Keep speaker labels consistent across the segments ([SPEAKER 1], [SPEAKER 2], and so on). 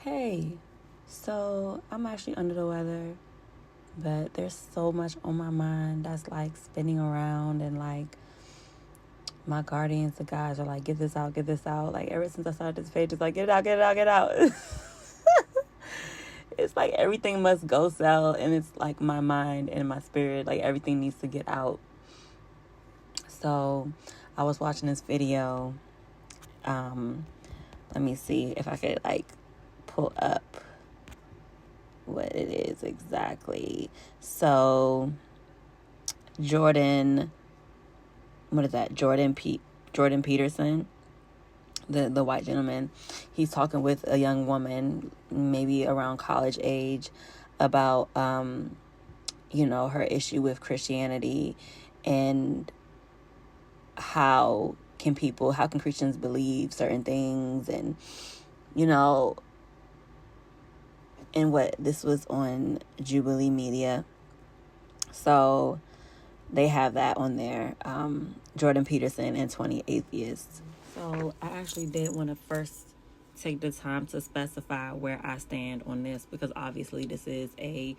[SPEAKER 1] Hey, so I'm actually under the weather, but there's so much on my mind that's like spinning around, and like my guardians, the guys, are like, get this out, get this out. Like ever since I started this page, it's like, get it out, get it out, get it out. It's like everything must go south, and it's like my mind and my spirit, like everything needs to get out. So I was watching this video. Let me see if I could like pull up what it is exactly. So Jordan Peterson, the white gentleman, he's talking with a young woman, maybe around college age, about her issue with Christianity, and how can Christians believe certain things, and and what this was on Jubilee Media. So they have that on there. Jordan Peterson and 20 Atheists. So I actually did want to first take the time to specify where I stand on this, because obviously this is a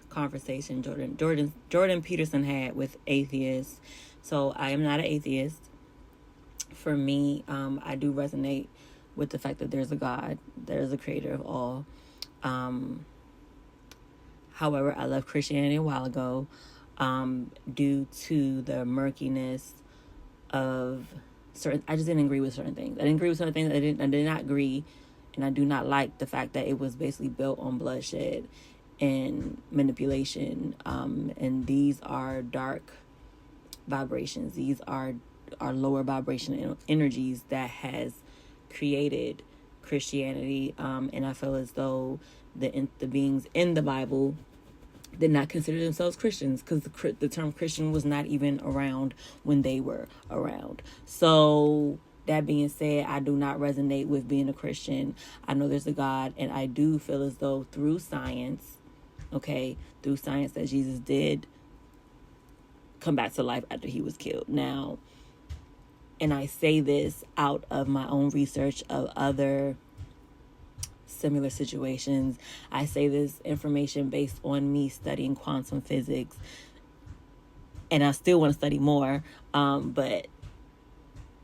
[SPEAKER 1] conversation Jordan Peterson had with atheists. So I am not an atheist. For me, I do resonate with the fact that there's a God, there's a creator of all. However, I left Christianity a while ago, due to the murkiness of I just didn't agree with certain things. I didn't agree with certain things. I did not agree, and I do not like the fact that it was basically built on bloodshed and manipulation. And these are dark vibrations. These are lower vibration energies that has created Christianity. And I feel as though the beings in the Bible did not consider themselves Christians, because the term Christian was not even around when they were around. So that being said, I do not resonate with being a Christian. I know there's a God, and I do feel as though through science that Jesus did come back to life after he was killed. Now, and I say this out of my own research of other similar situations. I say this information based on me studying quantum physics, and I still want to study more, but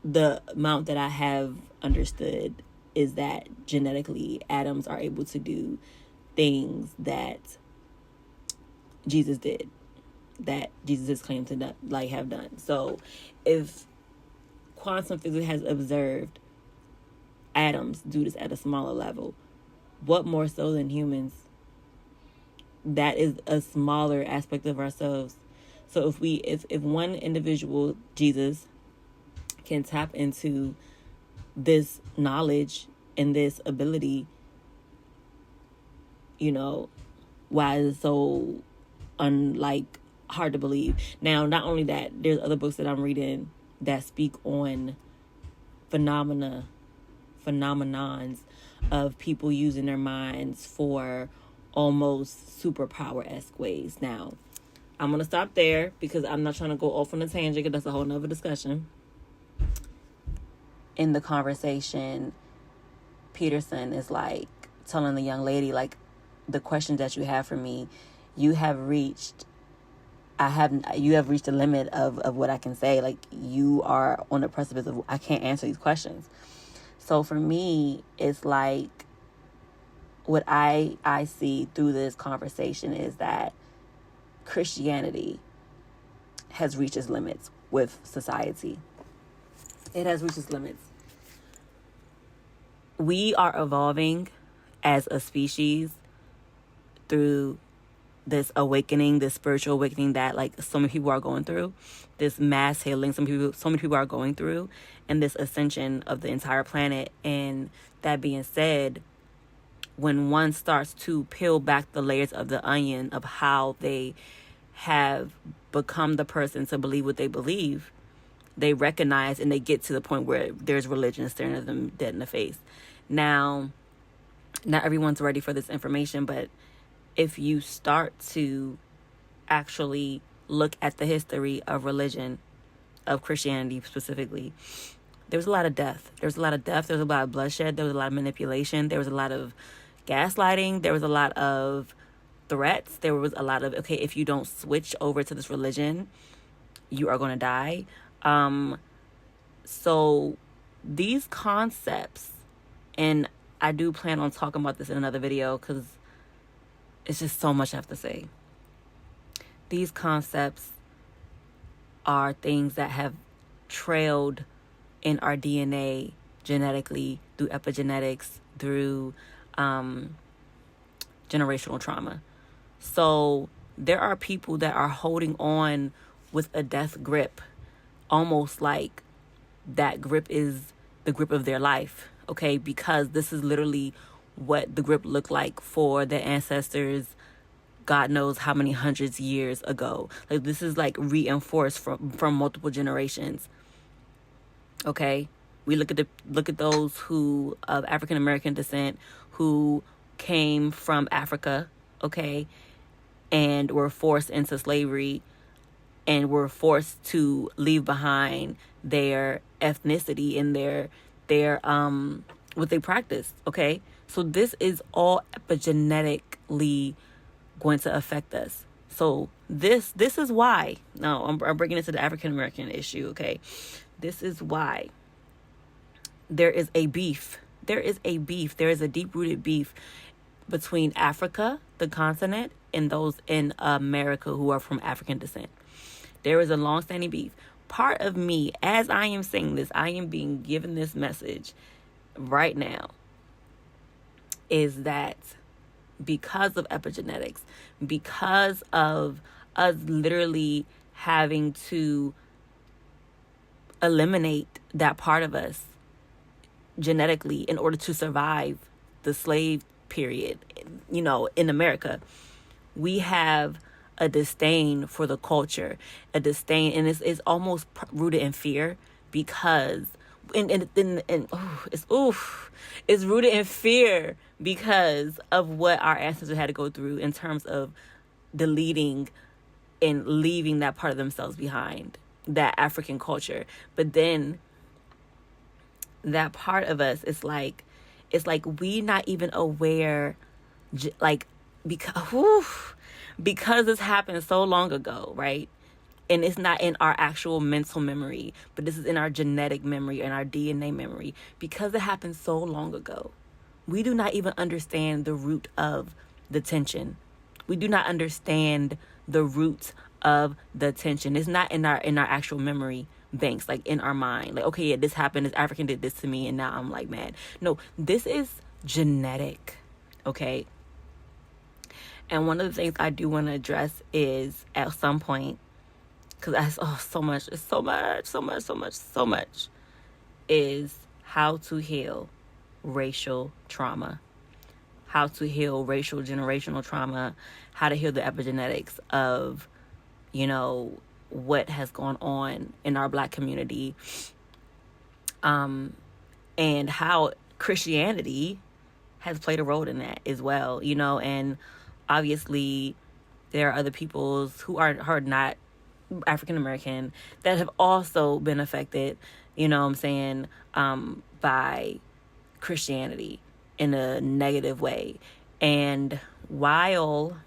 [SPEAKER 1] the amount that I have understood is that genetically atoms are able to do things that Jesus did, that Jesus is claimed to have done. So if quantum physics has observed atoms do this at a smaller level, what more so than humans? That is a smaller aspect of ourselves. So if one individual, Jesus, can tap into this knowledge and this ability, why is it so hard to believe? Now, not only that, there's other books that I'm reading that speak on phenomenons of people using their minds for almost superpower-esque ways. Now, I'm going to stop there because I'm not trying to go off on a tangent, because that's a whole nother discussion. In the conversation, Peterson is telling the young lady, the questions that you have for me, you have reached the limit of what I can say. You are on the precipice of, I can't answer these questions. So for me, it's what I see through this conversation is that Christianity has reached its limits with society. It has reached its limits. We are evolving as a species through this awakening, this spiritual awakening that so many people are going through, this mass healing so many people are going through, and this ascension of the entire planet. And that being said, when one starts to peel back the layers of the onion of how they have become the person to believe what they believe, they recognize and they get to the point where there's religion staring at them dead in the face. Now, not everyone's ready for this information, but if you start to actually look at the history of religion, of Christianity specifically, there was a lot of death. There was a lot of bloodshed. There was a lot of manipulation. There was a lot of gaslighting. There was a lot of threats. There was a lot of, okay, if you don't switch over to this religion, you are going to die. So these concepts, and I do plan on talking about this in another video because it's just so much I have to say. These concepts are things that have trailed in our DNA genetically through epigenetics, through generational trauma. So there are people that are holding on with a death grip, almost like that grip is the grip of their life, okay? Because this is literally what the grip looked like for their ancestors, God knows how many hundreds years ago. Like, this is like reinforced from multiple generations, okay? We look at those who of African American descent who came from Africa, okay, and were forced into slavery and were forced to leave behind their ethnicity and their what they practice, okay? So this is all epigenetically going to affect us. So this is why. Now I'm bringing it to the African American issue, okay? This is why there is a beef. There is a deep-rooted beef between Africa, the continent, and those in America who are from African descent. There is a long-standing beef. Part of me, as I am saying this, I am being given this message right now, is that because of epigenetics, because of us literally having to eliminate that part of us genetically in order to survive the slave period, in America, we have a disdain for the culture, a disdain, and it's almost rooted in fear because, it's rooted in fear because of what our ancestors had to go through in terms of deleting and leaving that part of themselves behind, that African culture. But then that part of us, it's like we not even aware, like, because this happened so long ago, right? And it's not in our actual mental memory, but this is in our genetic memory and our DNA memory. Because it happened so long ago, we do not even understand the root of the tension. We do not understand the root of the tension. It's not in our actual memory banks, like in our mind. Like, okay, yeah, this happened. This African did this to me, and now I'm like mad. No, this is genetic, okay? And one of the things I do want to address is at some point, because so much, is how to heal racial trauma, how to heal racial generational trauma, how to heal the epigenetics of, what has gone on in our Black community, and how Christianity has played a role in that as well, and obviously there are other peoples who are not African American that have also been affected, by Christianity in a negative way. And while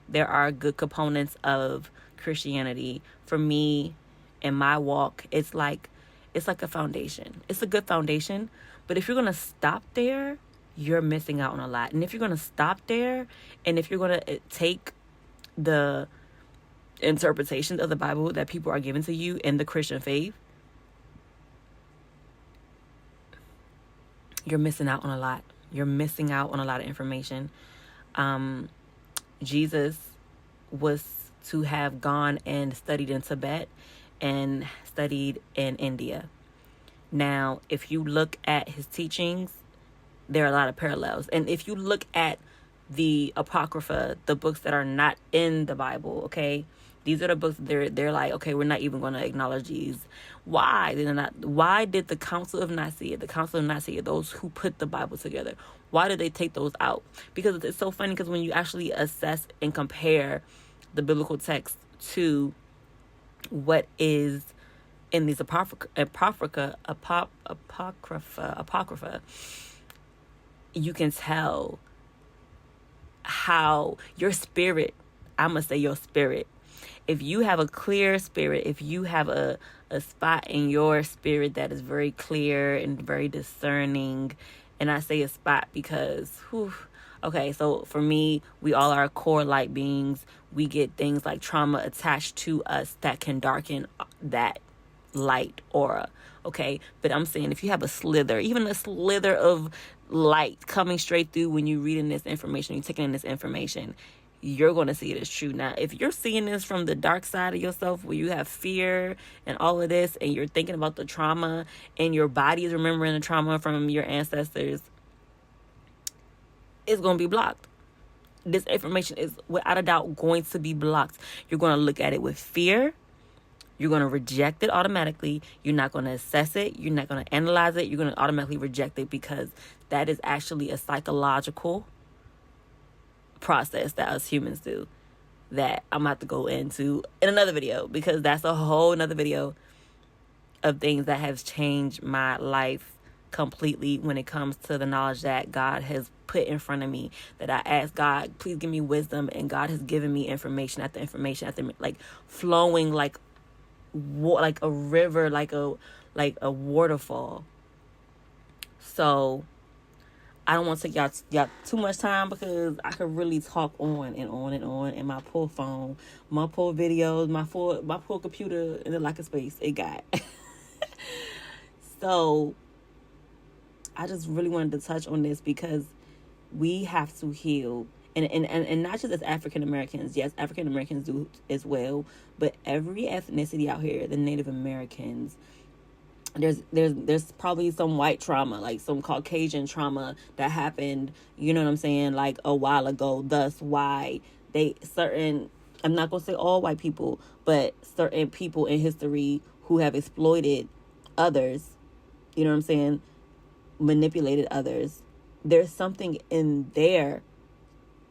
[SPEAKER 1] there are good components of Christianity, for me in my walk, it's like a foundation. It's a good foundation, but if you're going to stop there, you're missing out on a lot. And if you're going to stop there, and if you're going to take the interpretations of the Bible that people are giving to you in the Christian faith, you're missing out on a lot. You're missing out on a lot of information. Jesus was to have gone and studied in Tibet and studied in India. Now, if you look at his teachings, there are a lot of parallels. And if you look at the Apocrypha, the books that are not in the Bible, okay, these are the books they're like, okay, we're not even going to acknowledge these. Why? Why did the Council of Nicaea, those who put the Bible together, why did they take those out? Because it's so funny, because when you actually assess and compare the biblical text to what is in these apocrypha, you can tell how your spirit, I'm going to say your spirit, if you have a clear spirit, if you have a spot in your spirit that is very clear and very discerning, and I say a spot because, okay, so for me, we all are core light beings. We get things like trauma attached to us that can darken that light aura, okay? But I'm saying if you have a slither, even a slither of light coming straight through when you're reading this information, you're taking in this information, you're going to see it as true. Now, if you're seeing this from the dark side of yourself, where you have fear and all of this, and you're thinking about the trauma, and your body is remembering the trauma from your ancestors, it's going to be blocked. This information is without a doubt going to be blocked. You're going to look at it with fear. You're going to reject it automatically. You're not going to assess it. You're not going to analyze it. You're going to automatically reject it, because that is actually a psychological process that us humans do that I'm about to go into in another video, because that's a whole another video of things that has changed my life completely when it comes to the knowledge that God has put in front of me, that I asked God, please give me wisdom, and God has given me information after information after, like flowing like a river, like a waterfall. So I don't want to take y'all too much time, because I could really talk on and on and on. And my poor phone, my poor videos, my poor computer in the lack of space it got. So I just really wanted to touch on this, because we have to heal. And not just as African Americans. Yes, African Americans do as well. But every ethnicity out here, the Native Americans, there's probably some white trauma, like some Caucasian trauma that happened, you know what I'm saying, like a while ago. Thus why I'm not going to say all white people, but certain people in history who have exploited others, you know what I'm saying, manipulated others. There's something in their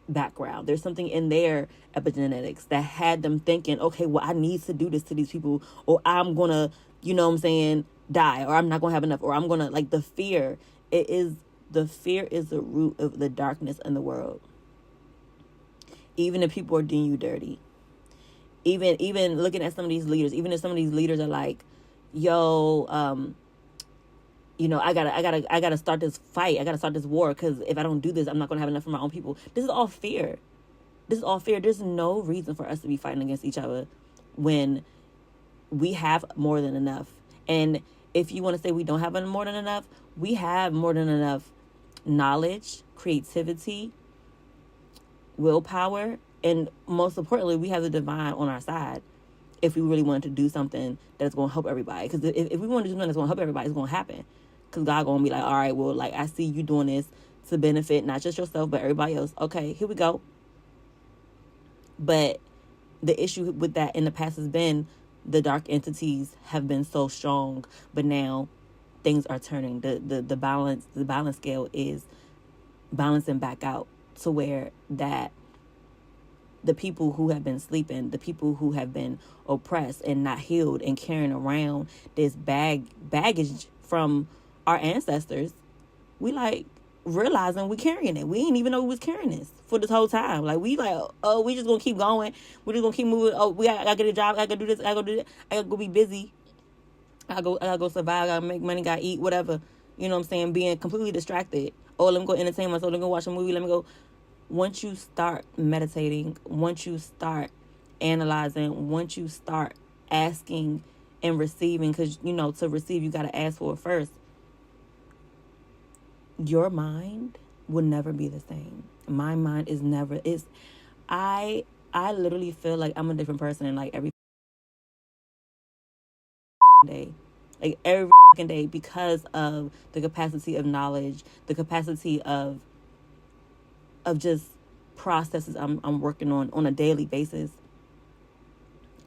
[SPEAKER 1] background. There's something in their epigenetics that had them thinking, okay, well, I need to do this to these people, or I'm going to, you know what I'm saying, die, or I'm not going to have enough, or I'm going to, like, the fear is the root of the darkness in the world. Even if people are doing you dirty, even looking at some of these leaders, even if some of these leaders are like, yo, you know, I gotta start this fight. I gotta start this war, because if I don't do this, I'm not gonna have enough for my own people. This is all fear. There's no reason for us to be fighting against each other when we have more than enough. And if you want to say we don't have more than enough, we have more than enough knowledge, creativity, willpower, and most importantly, we have the divine on our side. If we really wanted to do something that's going to help everybody, because if we want to do something that's going to help everybody, it's going to happen. Because God going to be like, all right, well, like, I see you doing this to benefit not just yourself, but everybody else. Okay, here we go. But the issue with that in the past has been the dark entities have been so strong, but now things are turning. The balance scale is balancing back out to where that the people who have been sleeping, the people who have been oppressed and not healed and carrying around this baggage from our ancestors, we like realizing we carrying it. We didn't even know we was carrying this for this whole time. Like, we like, oh, we just gonna keep going. We're just gonna keep moving. Oh, I gotta get a job. I gotta do this. I gotta do that. I gotta go be busy. I gotta go survive. I gotta make money. Gotta eat. Whatever. You know what I'm saying? Being completely distracted. Oh, let me go entertain myself. Let me go watch a movie. Let me go. Once you start meditating, once you start analyzing, once you start asking and receiving, because, you know, to receive, you got to ask for it first. Your mind will never be the same. My mind is never, I literally feel like I'm a different person, like, every day. Like, every day, because of the capacity of knowledge, the capacity of just processes I'm working on a daily basis.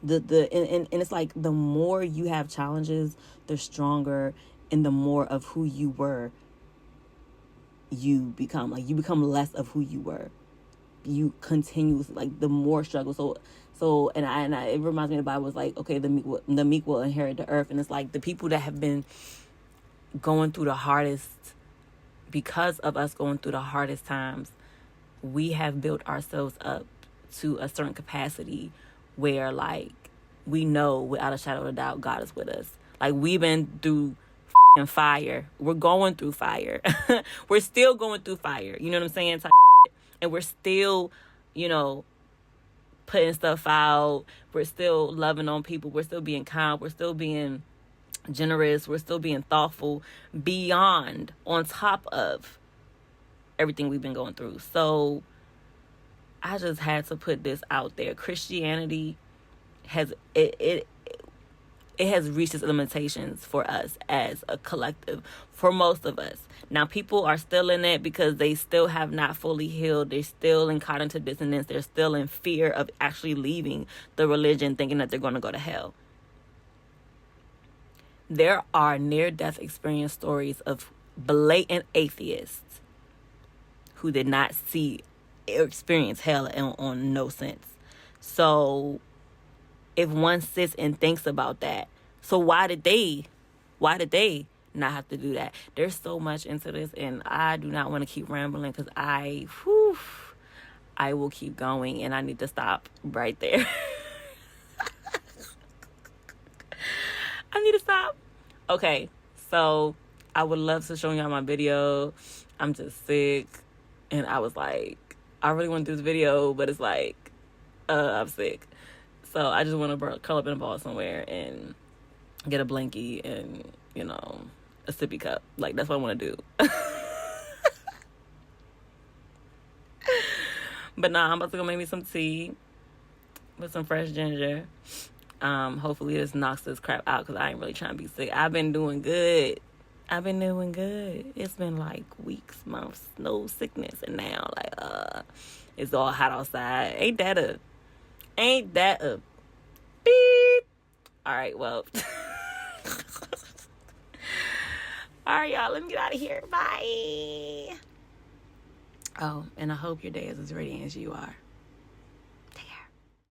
[SPEAKER 1] And it's like, the more you have challenges, the stronger and the more of who you were you become. Like, you become less of who you were. You continuously, like, the more struggle. So it reminds me of the Bible. It's like, okay, the meek will inherit the earth. And it's like, the people that have been going through the hardest, because of us going through the hardest times, we have built ourselves up to a certain capacity where, like, we know without a shadow of a doubt God is with us. Like, we've been through fire. We're going through fire. We're still going through fire. You know what I'm saying? And we're still, putting stuff out. We're still loving on people. We're still being kind. We're still being generous. We're still being thoughtful beyond, on top of everything we've been going through. So I just had to put this out there. Christianity has it has reached its limitations for us as a collective, for most of us. Now, people are still in it because they still have not fully healed. They're still in cognitive dissonance. They're still in fear of actually leaving the religion, thinking that they're going to go to hell. There are near-death experience stories of blatant atheists who did not see or experience hell on no sense. So if one sits and thinks about that, so why did they not have to do that? There's so much into this, and I do not want to keep rambling because I will keep going, and I need to stop right there. I need to stop. Okay, so I would love to show y'all my video. I'm just sick, and I was like, I really want to do this video, but it's like, I'm sick. So I just want to curl up in a ball somewhere and get a blankie and, a sippy cup. Like, that's what I want to do. But nah, I'm about to go make me some tea with some fresh ginger. Hopefully this knocks this crap out because I ain't really trying to be sick. I've been doing good. It's been like weeks, months, no sickness. And now, like, it's all hot outside. Ain't that a beep? All right, well. All right, y'all, let me get out of here. Bye. Oh, and I hope your day is as radiant as you are.